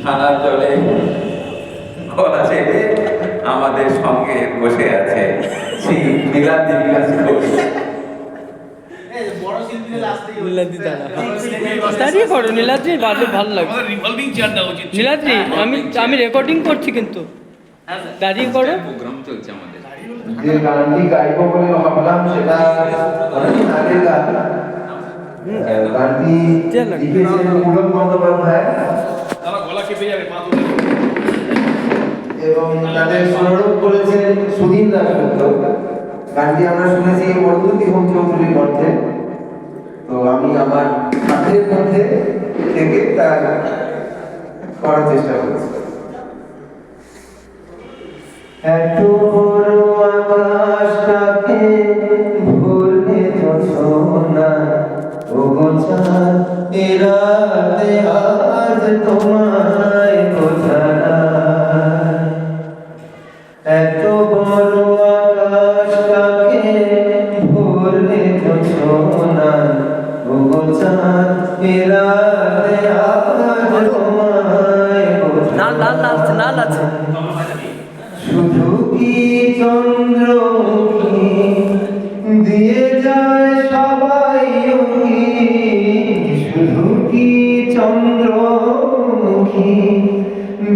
ছানার জলে গলা ছেড়ে আমাদের সঙ্গে বসে আছে শ্রী নীলাদ্রি বিলাস ঘোষ। দাঁড়িয়ে করো নীলাদ্রি, ভালো লাগবে। নীলাদ্রি, আমি রেকর্ডিং করছি কিন্তু দাঁড়িয়ে করো। প্রোগ্রাম চলছে আমাদের। যে গানটি গাইব বলে ভাবলাম সেটা অনেকদিন আগের গান। গানটি লিখেছেন পুলক বন্দ্যোপাধ্যায় এবং তাদের স্বরূপ করেছেন সুধীন দাশগুপ্ত। গানটি আমরা শুনেছি মধুমতি হোম চৌধুরীর মধ্যে। তো আমি আমার সাথের মধ্যে থেকে তা করার চেষ্টা করছি। এত বড় আকাশটাকে ভুলে তো না ও গোছান এ রাতে আজ তোমায় বোঝায়। এত বড় আকাশটাকে ভুলে তো না ও গোছান এ রাতে আজ তোমায় বোঝায়। নাল আছে শুধু কি চন্দ্রমুখী দিয়ে যায় সবাই উকি, শুধু কি চন্দ্রমুখী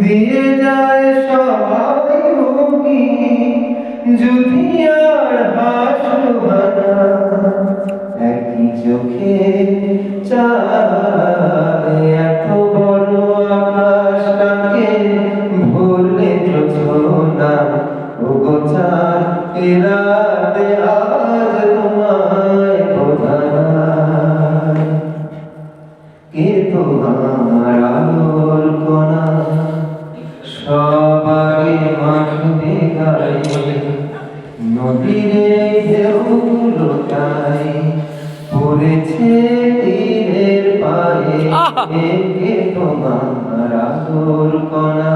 দিয়ে যায় সবাই উকি, যদি আর হাসবানা একই চোখে চায়। এত বড় আকাশটাকে ভুলে না ও গোছান এ রাতে আজ তোমায় বোঝায়। কে তোমার আলোর কণা সব আগে মাখবে গায়ে, নদীর এই ঢেউগুলো তাই পড়েছে তীরের পায়ে। কে তোমার আলোর কণা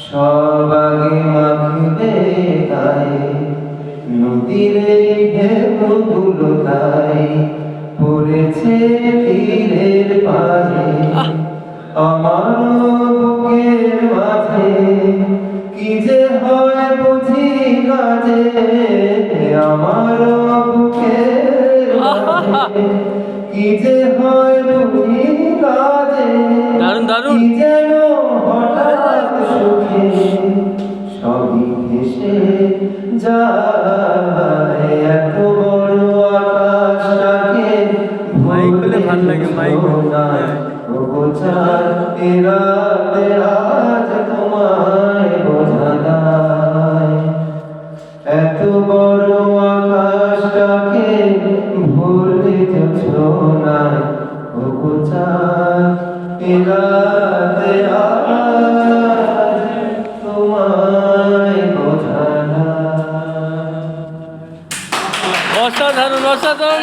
সব আগে মাখবে গায়ে, নদীর এই ঢেউগুলো তাই পড়েছে তীরের পায়ে। আমার বুকের মাঝে কি যে হয় বুঝি কাজে, আমার বুকের মাঝে কি যে হয় বুঝি কাজে, কি যেন হঠাৎ সুখে সবই ভেসে যায়। এত বড় আকাশটাকে ভুলে না ও গোছান এ রাতে আজ তোমায় বোঝায়। এত বড় আকাশটাকে ভুলে না ও গোছান এ রাতে আজ তোমায় বোঝায়। অসাধারণ অসাধারণ।